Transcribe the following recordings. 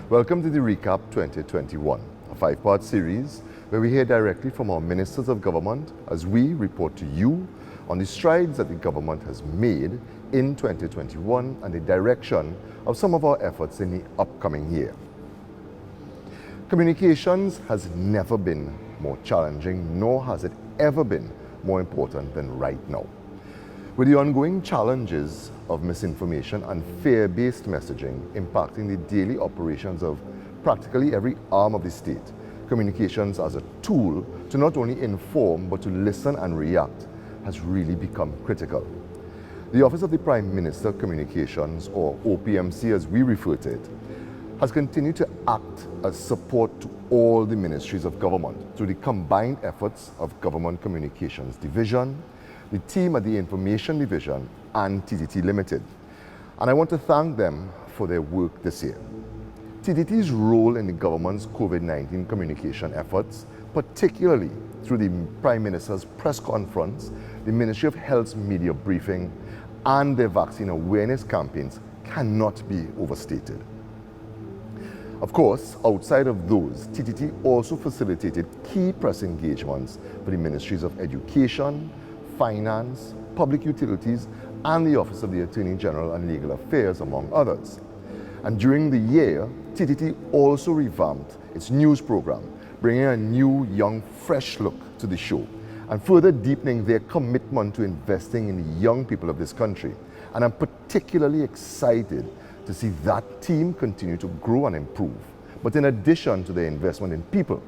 Welcome to the Recap 2021, a 5-part series where we hear directly from our ministers of government as we report to you on the strides that the government has made in 2021 and the direction of some of our efforts in the upcoming year. Communications has never been more challenging, nor has it ever been more important than right now. With the ongoing challenges of misinformation and fear-based messaging impacting the daily operations of practically every arm of the state, communications as a tool to not only inform but to listen and react has really become critical. The Office of the Prime Minister Communications, or OPMC as we refer to it, has continued to act as support to all the ministries of government through the combined efforts of Government Communications Division, the team at the Information Division, and TTT Limited. And I want to thank them for their work this year. TTT's role in the government's COVID-19 communication efforts, particularly through the Prime Minister's press conference, the Ministry of Health's media briefing, and their vaccine awareness campaigns, cannot be overstated. Of course, outside of those, TTT also facilitated key press engagements for the Ministries of Education, Finance, Public Utilities, and the Office of the Attorney General and Legal Affairs, among others. And during the year, TTT also revamped its news program, bringing a new, young, fresh look to the show, and further deepening their commitment to investing in the young people of this country. And I'm particularly excited to see that team continue to grow and improve. But in addition to their investment in people,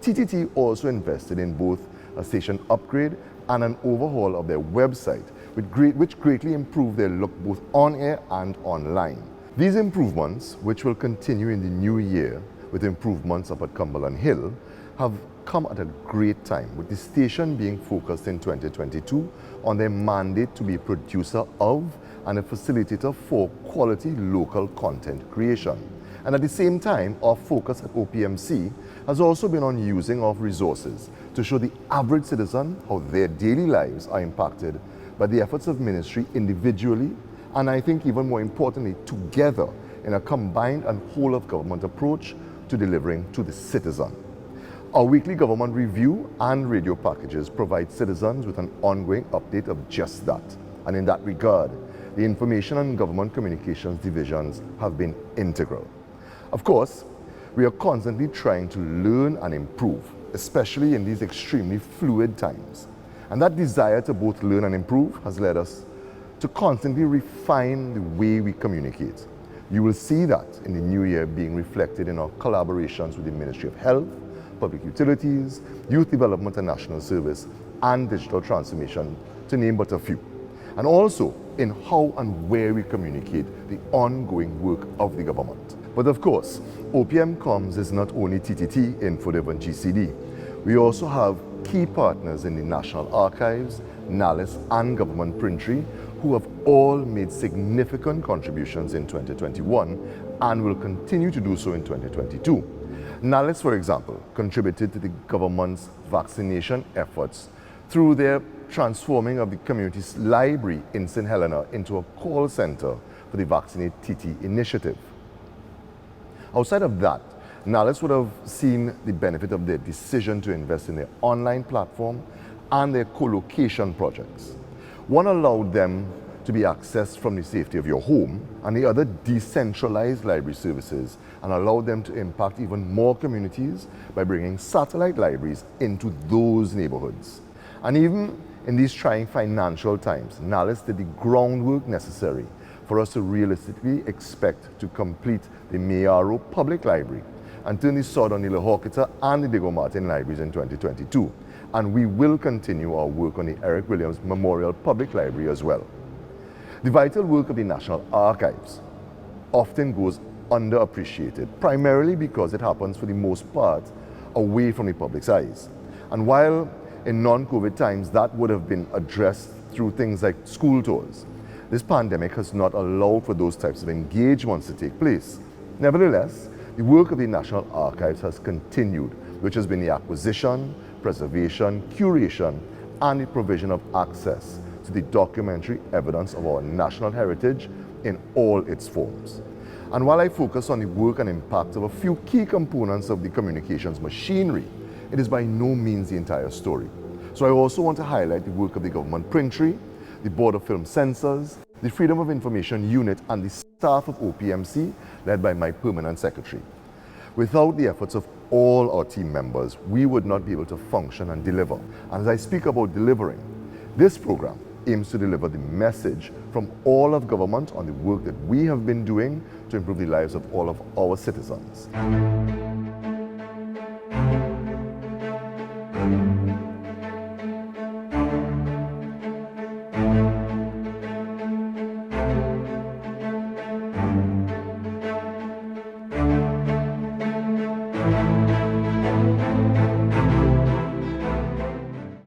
TTT also invested in both a station upgrade and an overhaul of their website, which greatly improved their look both on air and online. These improvements, which will continue in the new year with improvements up at Cumberland Hill, have come at a great time, with the station being focused in 2022 on their mandate to be a producer of and a facilitator for quality local content creation. And at the same time, our focus at OPMC has also been on using of resources to show the average citizen how their daily lives are impacted by the efforts of ministry individually, and I think even more importantly, together in a combined and whole of government approach to delivering to the citizen. Our weekly government review and radio packages provide citizens with an ongoing update of just that. And in that regard, the Information and Government Communications divisions have been integral. Of course, we are constantly trying to learn and improve, especially in these extremely fluid times. And that desire to both learn and improve has led us to constantly refine the way we communicate. You will see that in the new year being reflected in our collaborations with the Ministry of Health, Public Utilities, Youth Development and National Service, and Digital Transformation, to name but a few. And also in how and where we communicate the ongoing work of the government. But of course, OPM Comms is not only TTT, InfoDev and GCD. We also have key partners in the National Archives, NALIS and Government Printry, who have all made significant contributions in 2021 and will continue to do so in 2022. NALIS, for example, contributed to the government's vaccination efforts through their transforming of the community's library in St. Helena into a call center for the Vaccinate TT initiative. Outside of that, NALIS would have seen the benefit of their decision to invest in their online platform and their co-location projects. One allowed them to be accessed from the safety of your home, and the other decentralized library services and allowed them to impact even more communities by bringing satellite libraries into those neighborhoods. And even in these trying financial times, NALIS did the groundwork necessary for us to realistically expect to complete the Mayaro Public Library and turn the sword on the Lahokita and the Diego Martin libraries in 2022. And we will continue our work on the Eric Williams Memorial Public Library as well. The vital work of the National Archives often goes underappreciated, primarily because it happens for the most part away from the public's eyes. And while in non-COVID times that would have been addressed through things like school tours, this pandemic has not allowed for those types of engagements to take place. Nevertheless, the work of the National Archives has continued, which has been the acquisition, preservation, curation, and the provision of access to the documentary evidence of our national heritage in all its forms. And while I focus on the work and impact of a few key components of the communications machinery, it is by no means the entire story. So I also want to highlight the work of the government printry, the Board of Film Censors, the Freedom of Information Unit, and the staff of OPMC, led by my permanent secretary. Without the efforts of all our team members, we would not be able to function and deliver. And as I speak about delivering, this program aims to deliver the message from all of government on the work that we have been doing to improve the lives of all of our citizens.